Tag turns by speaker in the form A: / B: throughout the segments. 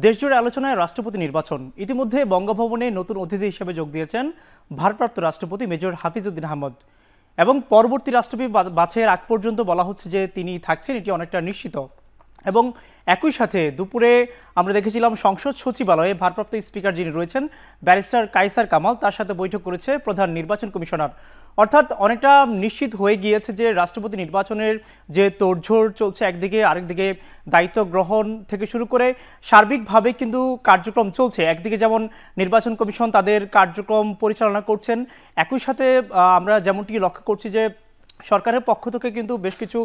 A: দেশজুড়ে আলোচনায় রাষ্ট্রপতি নির্বাচন। ইতিমধ্যে বঙ্গভবনে নতুন অতিথি হিসেবে যোগ দিয়েছেন ভারপ্রাপ্ত রাষ্ট্রপতি মেজর হাফিজউদ্দিন আহমদ এবং পরবর্তী রাষ্ট্রপতি বাছাইয়ের আগ পর্যন্ত বলা হচ্ছে যে তিনি থাকছেন, এটি অনেকটা নিশ্চিত। এবং একই সাথে দুপুরে আমরা দেখেছিলাম সংসদ সচিবালয়ে ভারপ্রাপ্ত স্পিকার যিনি রয়েছেন ব্যারিস্টার কায়সার কামাল, তার সাথে বৈঠক করেছে প্রধান নির্বাচন কমিশনার। অর্থাৎ অনেকটা নিশ্চিত হয়ে গিয়েছে যে রাষ্ট্রপতি নির্বাচনের যে তোড়জোড় চলছে একদিকে, আরেকদিকে দায়িত্ব গ্রহণ থেকে শুরু করে সার্বিকভাবে কিন্তু কার্যক্রম চলছে। একদিকে যেমন নির্বাচন কমিশন তাদের কার্যক্রম পরিচালনা করছেন, একই সাথে আমরা যেমনটি লক্ষ্য করছি যে সরকারের পক্ষ থেকে কিন্তু বেশ কিছু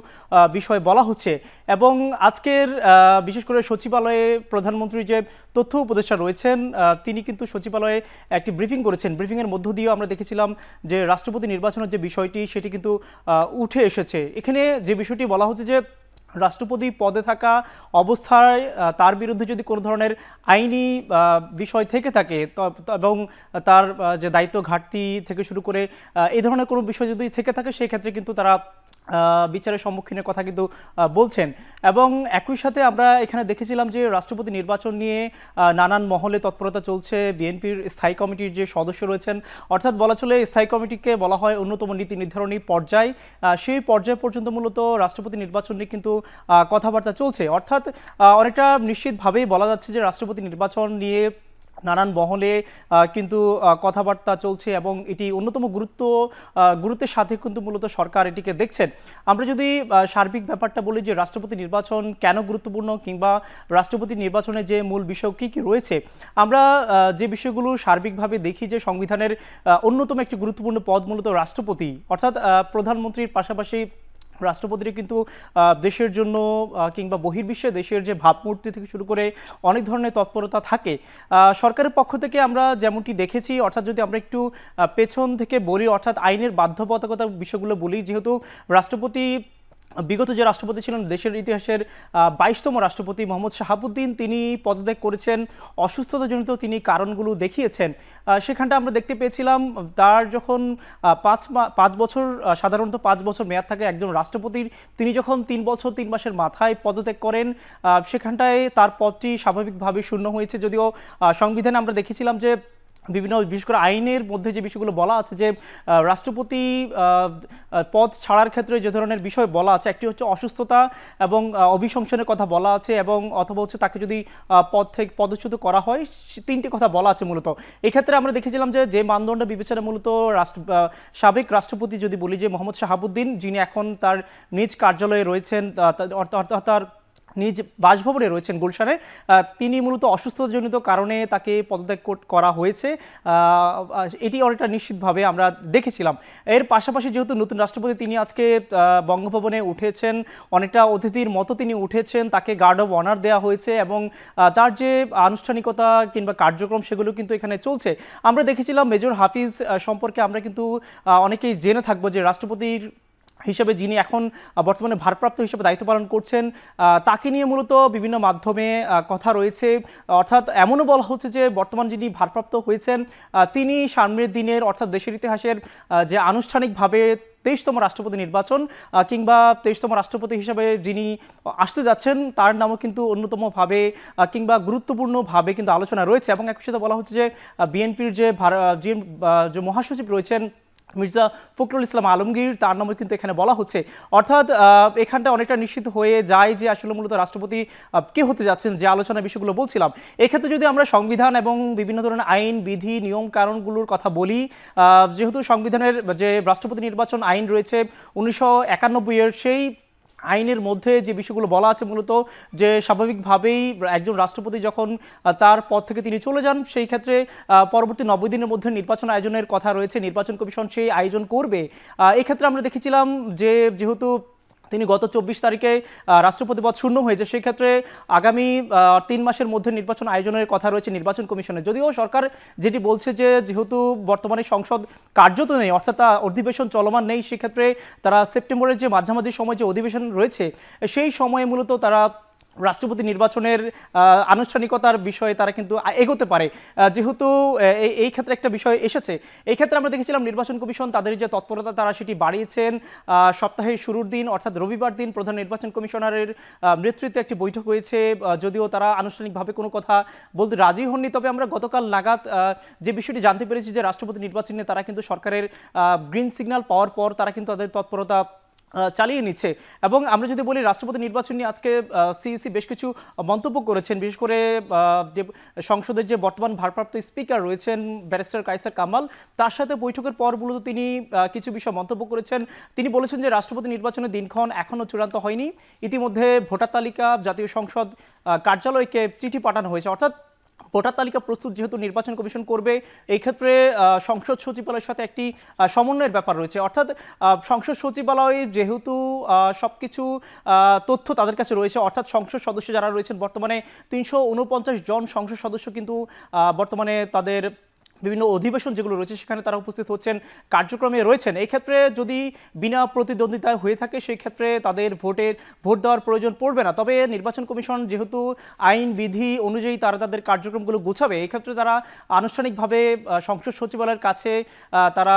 A: বিষয় বলা হচ্ছে। এবং আজকের বিশেষ করে সচিবালয়ে প্রধানমন্ত্রী যে তথ্য উপদেষ্টা রয়েছেন তিনি কিন্তু সচিবালয়ে একটি ব্রিফিং করেছেন। ব্রিফিংয়ের মধ্য দিয়েও আমরা দেখেছিলাম যে রাষ্ট্রপতি নির্বাচনের যে বিষয়টি সেটি কিন্তু উঠে এসেছে। এখানে যে বিষয়টি বলা হচ্ছে যে রাষ্ট্রপতি পদে থাকা অবস্থায় তার বিরুদ্ধে যদি কোনো ধরনের আইনি বিষয় থেকে থাকে এবং তার যে দায়িত্ব ঘাটতি থেকে শুরু করে এই ধরনের কোনো বিষয় যদি থেকে থাকে সেই ক্ষেত্রে কিন্তু তারা বিচারের সম্মুখীনের কথা কিন্তু বলছেন। এবং একই সাথে আমরা এখানে দেখেছিলাম যে রাষ্ট্রপতি নির্বাচন নিয়ে নানান মহলে তৎপরতা চলছে। বিএনপির স্থায়ী কমিটির যে সদস্য রয়েছেন, অর্থাৎ বলা চলে স্থায়ী কমিটিকে বলা হয় অন্যতম নীতি নির্ধারণী পর্যায়, সেই পর্যায় পর্যন্ত মূলত রাষ্ট্রপতি নির্বাচন নিয়ে কিন্তু কথাবার্তা চলছে। অর্থাৎ অনেকটা নিশ্চিতভাবেই বলা যাচ্ছে যে রাষ্ট্রপতি নির্বাচন নিয়ে নানান মহলে কিন্তু কথাবার্তা চলছে এবং এটি অন্যতম গুরুত্বের সাথে কিন্তু মূলত সরকার এটিকে দেখছেন। আমরা যদি সার্বিক ব্যাপারটা বলি যে রাষ্ট্রপতি নির্বাচন কেন গুরুত্বপূর্ণ কিংবা রাষ্ট্রপতি নির্বাচনে যে মূল বিষয় কী কী রয়েছে, আমরা যে বিষয়গুলো সার্বিকভাবে দেখি যে সংবিধানের অন্যতম একটি গুরুত্বপূর্ণ পদ মূলত রাষ্ট্রপতি, অর্থাৎ প্রধানমন্ত্রীর পাশাপাশি রাষ্ট্রপতির কিন্তু দেশের জন্য কিংবা বহির্বিশ্বে দেশের যে ভাবমূর্তি থেকে শুরু করে অনেক ধরনের তৎপরতা থাকে। সরকারের পক্ষ থেকে আমরা যেমনটি দেখেছি, অর্থাৎ যদি আমরা একটু পেছন থেকে বলি, অর্থাৎ আইনের বাধ্যবাধকতার বিষয়গুলো বলি, যেহেতু রাষ্ট্রপতি বিগত যে রাষ্ট্রপতি ছিলেন দেশের ইতিহাসের 22তম রাষ্ট্রপতি মোহাম্মদ শাহাবুদ্দিন, তিনি পদত্যাগ করেছেন, অসুস্থতাজনিত তিনি কারণগুলো দেখিয়েছেন। সেখানটা আমরা দেখতে পেয়েছিলাম তার যখন 5 বছর, সাধারণত 5 বছর মেয়াদ থাকে একজন রাষ্ট্রপতির, তিনি যখন 3 বছর 3 মাসের মাথায় পদত্যাগ করেন সেখানটায় তার পদটি স্বাভাবিকভাবে শূন্য হয়েছে। যদিও সংবিধানে আমরা দেখেছিলাম যে বিভিন্ন বিশেষ করে আইনের মধ্যে যে বিষয়গুলো বলা আছে যে রাষ্ট্রপতি পদ ছাড়ার ক্ষেত্রে যে ধরনের বিষয় বলা আছে, একটি হচ্ছে অসুস্থতা এবং অভিশংসনের কথা বলা আছে, এবং অথবা হচ্ছে তাকে যদি পদ থেকে পদচ্যুত করা হয়, 3টি কথা বলা আছে মূলত। এক্ষেত্রে আমরা দেখেছিলাম যে মানদণ্ড বিবেচনা মূলত সাবেক রাষ্ট্রপতি যদি বলি যে মোহাম্মদ শাহাবুদ্দিন, যিনি এখন তার নিজ কার্যালয়ে রয়েছেন, অর্থাৎ তার নিজ বাসভবনে রয়েছেন গুলশানে, তিনি মূলত অসুস্থতাজনিত কারণে তাকে পদত্যাগ করা হয়েছে। এটি অনেকটা নিশ্চিতভাবে আমরা দেখেছিলাম। এর পাশাপাশি যেহেতু নতুন রাষ্ট্রপতি, তিনি আজকে বঙ্গভবনে উঠেছেন, অনেকটা অতিথির মতো তিনি উঠেছেন, তাকে গার্ড অব অনার দেওয়া হয়েছে এবং তার যে আনুষ্ঠানিকতা কিংবা কার্যক্রম সেগুলো কিন্তু এখানে চলছে। আমরা দেখেছিলাম মেজর হাফিজ সম্পর্কে আমরা কিন্তু অনেকেই জেনে থাকবো যে রাষ্ট্রপতির হিসেবে যিনি এখন বর্তমানে ভারপ্রাপ্ত হিসেবে দায়িত্ব পালন করছেন, তাকে নিয়ে মূলত বিভিন্ন মাধ্যমে কথা রয়েছে। অর্থাৎ এমনও বলা হচ্ছে যে বর্তমান যিনি ভারপ্রাপ্ত হয়েছেন তিনি সামনের দিনের, অর্থাৎ দেশের ইতিহাসের যে আনুষ্ঠানিকভাবে 23তম রাষ্ট্রপতি নির্বাচন কিংবা 23তম রাষ্ট্রপতি হিসেবে যিনি আসতে যাচ্ছেন তার নামও কিন্তু অন্যতমভাবে কিংবা গুরুত্বপূর্ণভাবে কিন্তু আলোচনা রয়েছে। এবং একই সাথে বলা হচ্ছে যে বিএনপির যে মহাসচিব রয়েছেন মির্জা ফখরুল ইসলাম আলমগীর, তার নামে কিন্তু এখানে বলা হচ্ছে। অর্থাৎ এখানটা অনেকটা নিশ্চিত হয়ে যায় যে আসলে মূলত রাষ্ট্রপতি কে হতে যাচ্ছেন, যে আলোচনার বিষয়গুলো বলছিলাম। এক্ষেত্রে যদি আমরা সংবিধান এবং বিভিন্ন ধরনের আইন বিধি নিয়ম কানুনগুলোর কথা বলি, যেহেতু সংবিধানের যে রাষ্ট্রপতি নির্বাচন আইন রয়েছে 1991-এর, সেই আইনের মধ্যে যে বিষয়গুলো বলা আছে মূলত যে স্বাভাবিকভাবেই একজন রাষ্ট্রপতি যখন তার পদ থেকে তিনি চলে যান, সেই ক্ষেত্রে পরবর্তী 90 দিনের মধ্যে নির্বাচন আয়োজনের কথা রয়েছে, নির্বাচন কমিশন সেই আয়োজন করবে। এক্ষেত্রে আমরা দেখেছিলাম যে যেহেতু তিনি গত 24 তারিখে রাষ্ট্রপতি পদ শূন্য হয়েছে, সেই ক্ষেত্রে আগামী 3 মাসের মধ্যে নির্বাচন আয়োজনের কথা রয়েছে নির্বাচন কমিশনের। যদিও সরকার যেটি বলছে যে যেহেতু বর্তমানে সংসদ কার্যত নেই, অর্থাৎ অধিবেশন চলমান নেই, সেক্ষেত্রে তারা সেপ্টেম্বরের যে মাঝামাঝি সময় যে অধিবেশন রয়েছে সেই সময়ে মূলত তারা রাষ্ট্রপতি নির্বাচনের আনুষ্ঠানিকতার বিষয়ে তারা কিন্তু এগোতে পারে, যেহেতু এই ক্ষেত্রে একটা বিষয় এসেছে। এই ক্ষেত্রে আমরা দেখেছিলাম নির্বাচন কমিশন তাদের যে তৎপরতা তারা সেটি বাড়িয়েছেন। সপ্তাহের শুরুর দিন অর্থাৎ রবিবার দিন প্রধান নির্বাচন কমিশনারের নেতৃত্বে একটি বৈঠক হয়েছে, যদিও তারা আনুষ্ঠানিকভাবে কোনো কথা বলতে রাজি হননি। তবে আমরা গতকাল নাগাদ যে বিষয়টি জানতে পেরেছি যে রাষ্ট্রপতি নির্বাচন নিয়ে তারা কিন্তু সরকারের গ্রিন সিগন্যাল পাওয়ার পর তারা কিন্তু তাদের তৎপরতা চালিয়ে নিচ্ছে। এবং আমরা যদি বলি রাষ্ট্রপতি নির্বাচন নিয়ে আজকে সিইসি বেশ কিছু মন্তব্য করেছেন, বিশেষ করে যে সংসদের যে বর্তমান ভারপ্রাপ্ত স্পিকার রয়েছেন ব্যারিস্টার কায়সার কামাল, তার সাথে বৈঠকের পর মূলত তিনি কিছু বিষয় মন্তব্য করেছেন। তিনি বলেছেন যে রাষ্ট্রপতি নির্বাচনের দিনক্ষণ এখনও চূড়ান্ত হয়নি, ইতিমধ্যে ভোটার তালিকা জাতীয় সংসদ কার্যালয়কে চিঠি পাঠানো হয়েছে। অর্থাৎ ভোটার তালিকা প্রস্তুত যেহেতু নির্বাচন কমিশন করবে, এই ক্ষেত্রে সংসদ সচিবালয়ের সাথে একটি সমন্বয়ের ব্যাপার রয়েছে। অর্থাৎ সংসদ সচিবালয়ে যেহেতু সবকিছু তথ্য তাদের কাছে রয়েছে, অর্থাৎ সংসদ সদস্য যারা রয়েছেন বর্তমানে ৩৪৯ জন সংসদ সদস্য কিন্তু বর্তমানে তাদের বিভিন্ন অধিবেশন যেগুলো রয়েছে সেখানে তারা উপস্থিত হচ্ছেন, কার্যক্রমে রয়েছেন। এই ক্ষেত্রে যদি বিনা প্রতিদ্বন্দ্বিতায় হয়ে থাকে সেই ক্ষেত্রে তাদের ভোট দেওয়ার প্রয়োজন পড়বে না। তবে নির্বাচন কমিশন যেহেতু আইন বিধি অনুযায়ী তারা তাদের কার্যক্রমগুলো গোছাবে, এই ক্ষেত্রে তারা আনুষ্ঠানিকভাবে সংসদ সচিবালয়ের কাছে তারা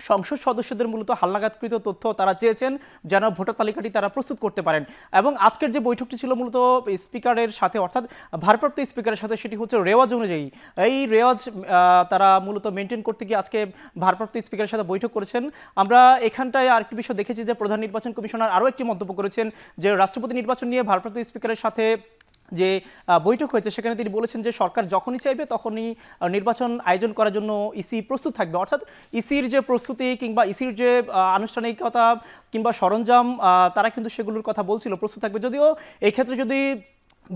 A: সংসদ সদস্যদের মূলত হালনাগাদকৃত তথ্য তারা চেয়েছেন যেন ভোটার তালিকাটি তারা প্রস্তুত করতে পারেন। এবং আজকের যে বৈঠকটি ছিল মূলত স্পিকারের সাথে অর্থাৎ ভারপ্রাপ্ত স্পিকারের সাথে, সেটি হচ্ছে রেওয়াজ অনুযায়ী। এই রেওয়াজ তারা মূলত মেনটেন করতে গিয়ে আজকে ভারপ্রাপ্ত স্পিকারের সাথে বৈঠক করেছেন। আমরা এখানটায় আরেকটি বিষয় দেখেছি যে প্রধান নির্বাচন কমিশনার আরও একটি মন্তব্য করেছেন যে রাষ্ট্রপতি নির্বাচন নিয়ে ভারপ্রাপ্ত স্পিকারের সাথে যে বৈঠক হয়েছে সেখানে তিনি বলেছেন যে সরকার যখনই চাইবে তখনই নির্বাচন আয়োজন করার জন্য ইসি প্রস্তুত থাকবে। অর্থাৎ ইসির যে প্রস্তুতি কিংবা ইসির যে আনুষ্ঠানিকতা কিংবা সরঞ্জাম তারা কিন্তু সেগুলোর কথা বলছিল প্রস্তুত থাকবে। যদিও এই ক্ষেত্রে যদি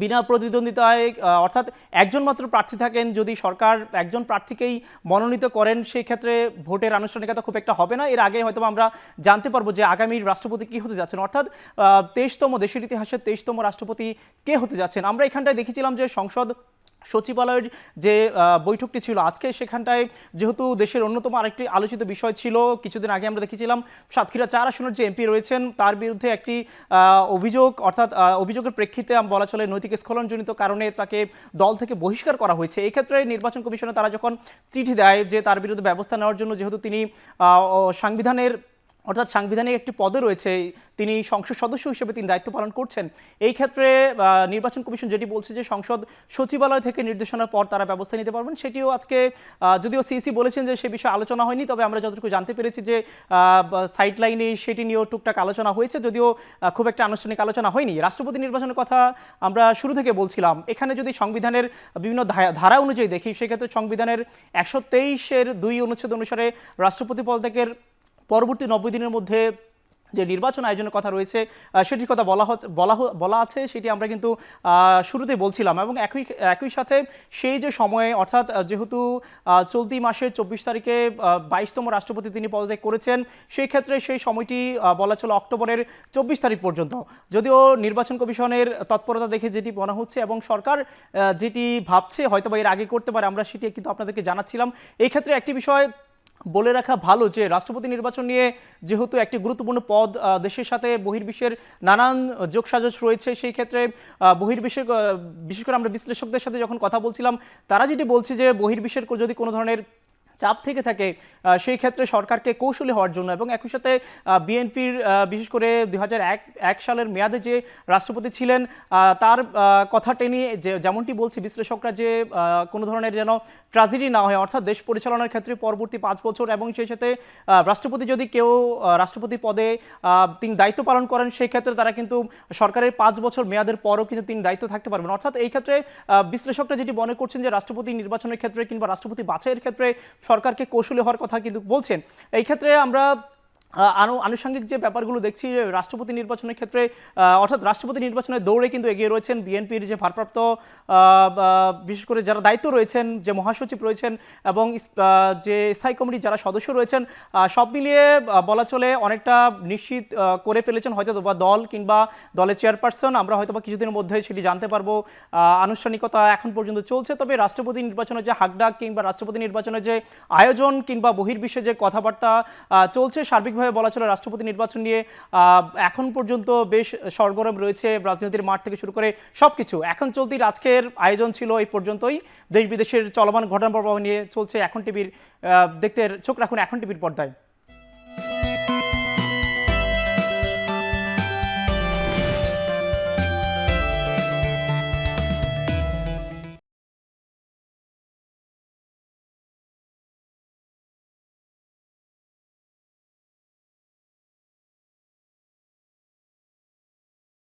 A: বিনা প্রতিদ্বন্দ্বিতায় অর্থাৎ একজন মাত্র প্রার্থী থাকেন, যদি সরকার একজন প্রার্থীকেই মনোনীত করেন সেই ক্ষেত্রে ভোটের আনুষ্ঠানিকতা খুব একটা হবে না। এর আগে হয়তো আমরা জানতে পারবো যে আগামীর রাষ্ট্রপতি কি হতে যাচ্ছেন, অর্থাৎ 23তম দেশের ইতিহাসে 23তম রাষ্ট্রপতি কে হতে যাচ্ছেন। আমরা এখানটায় দেখেছিলাম যে সংসদ সচিবালয়ের যে বৈঠকটি ছিল আজকে, সেখানটায় যেহেতু দেশের অন্যতম আরেকটি আলোচিত বিষয় ছিল, কিছুদিন আগে আমরা দেখেছিলাম সাতক্ষীরা 4 আসনের যে এমপি রয়েছেন তার বিরুদ্ধে একটি অভিযোগ, অর্থাৎ অভিযোগের প্রেক্ষিতে বলা চলে নৈতিক স্খলনজনিত কারণে তাকে দল থেকে বহিষ্কার করা হয়েছে। এই ক্ষেত্রে নির্বাচন কমিশনে তারা যখন চিঠি দেয় যে তার বিরুদ্ধে ব্যবস্থা নেওয়ার জন্য, যেহেতু তিনি সাংবিধানিক একটি পদে রয়েছে, তিনি সংসদ সদস্য হিসেবে তিনি দায়িত্ব পালন করছেন, এই ক্ষেত্রে নির্বাচন কমিশন যেটি বলছে যে সংসদ সচিবালয় থেকে নির্দেশনার পর তারা ব্যবস্থা নিতে পারবেন। সেটিও আজকে যদিও সিইসি বলেছেন যে সে বিষয়ে আলোচনা হয়নি, তবে আমরা যতটুকু জানতে পেরেছি যে সাইড লাইনে সেটি নিয়েও টুকটাক আলোচনা হয়েছে, যদিও খুব একটা আনুষ্ঠানিক আলোচনা হয়নি। রাষ্ট্রপতি নির্বাচনের কথা আমরা শুরু থেকে বলছিলাম, এখানে যদি সংবিধানের বিভিন্ন ধারা অনুযায়ী দেখি সেক্ষেত্রে সংবিধানের 123-এর 2 অনুচ্ছেদ অনুসারে রাষ্ট্রপতি পদত্যাগের পরবর্তী 90 দিনের মধ্যে যে নির্বাচন আয়োজনের কথা রয়েছে সেটির কথা বলা আছে, সেটি আমরা কিন্তু শুরুতেই বলছিলাম। এবং একই সাথে সেই যে সময়ে অর্থাৎ যেহেতু চলতি মাসের 24 তারিখে 22তম রাষ্ট্রপতি তিনি পদত্যাগ করেছেন, সেই ক্ষেত্রে সেই সময়টি বলা ছিল অক্টোবরের 24 তারিখ পর্যন্ত। যদিও নির্বাচন কমিশনের তৎপরতা দেখে যেটি মনে হচ্ছে এবং সরকার যেটি ভাবছে হয়তো বা এর আগে করতে পারে, আমরা সেটি কিন্তু আপনাদেরকে জানাচ্ছিলাম। এই ক্ষেত্রে একটি বিষয় বলে রাখা ভালো যে রাষ্ট্রপতি নির্বাচন নিয়ে যেহেতু একটি গুরুত্বপূর্ণ পদ, দেশের সাথে বহির্বিশ্বের নানান যোগসাজশ রয়েছে, সেই ক্ষেত্রে বহির্বিশ্বের বিশেষ করে আমরা বিশ্লেষকদের সাথে যখন কথা বলছিলাম তারা যেটি বলছে যে বহির্বিশ্বের যদি কোনো ধরনের চাপ থেকে থাকে সেই ক্ষেত্রে সরকারকে কৌশলী হওয়ার জন্য, এবং একই সাথে বিএনপির বিশেষ করে 2001 সালের মেয়াদে যে রাষ্ট্রপতি ছিলেন তার কথা টেনে যেমনটি বলছে বিশ্লেষকরা যে কোনো ধরনের যেন ট্র্যাজেডি না হয়, অর্থাৎ দেশ পরিচালনার ক্ষেত্রে পরবর্তী 5 বছর এবং সেই সাথে রাষ্ট্রপতি যদি কেউ রাষ্ট্রপতি পদে তিনি দায়িত্ব পালন করেন সেই ক্ষেত্রে তারা কিন্তু সরকারের 5 বছর মেয়াদের পরও কিন্তু তিনি দায়িত্ব থাকতে পারবেন। অর্থাৎ এই ক্ষেত্রে বিশ্লেষকরা যেটি মনে করছেন যে রাষ্ট্রপতি নির্বাচনের ক্ষেত্রে কিংবা রাষ্ট্রপতি বাছাইয়ের ক্ষেত্রে সরকারকে কৌশলী হওয়ার কথা কিন্তু বলছেন। এই ক্ষেত্রে আমরা আনুষঙ্গিক যে ব্যাপারগুলো দেখছি যে রাষ্ট্রপতি নির্বাচনের ক্ষেত্রে অর্থাৎ রাষ্ট্রপতি নির্বাচনের দৌড়ে কিন্তু এগিয়ে রয়েছেন বিএনপির যে ভারপ্রাপ্ত বিশেষ করে যারা দায়িত্ব রয়েছেন, যে মহাসচিব রয়েছেন এবং যে স্থায়ী কমিটির যারা সদস্য রয়েছেন, সব মিলিয়ে বলা চলে অনেকটা নিশ্চিত করে ফেলেছেন হয়তো বা দল কিংবা দলের চেয়ারপারসন। আমরা হয়তো বা কিছুদিনের মধ্যে সেটি জানতে পারবো। আনুষ্ঠানিকতা এখন পর্যন্ত চলছে, তবে রাষ্ট্রপতি নির্বাচনের যে হাকডাক কিংবা রাষ্ট্রপতি নির্বাচনের যে আয়োজন কিংবা বহির্বিশ্বে যে কথাবার্তা চলছে, সার্বিকভাবে একইভাবে বলা চলে রাষ্ট্রপতি নির্বাচন নিয়ে এখন পর্যন্ত বেশ সরগরম রয়েছে রাজনীতির মাঠ থেকে শুরু করে সবকিছু। এখন চলতি আজকের আয়োজন ছিল এই পর্যন্তই। দেশ বিদেশের চলমান ঘটনা প্রবাহ নিয়ে চলছে এখন টিভির, দেখতে চোখ রাখুন এখন টিভির পর্দায়।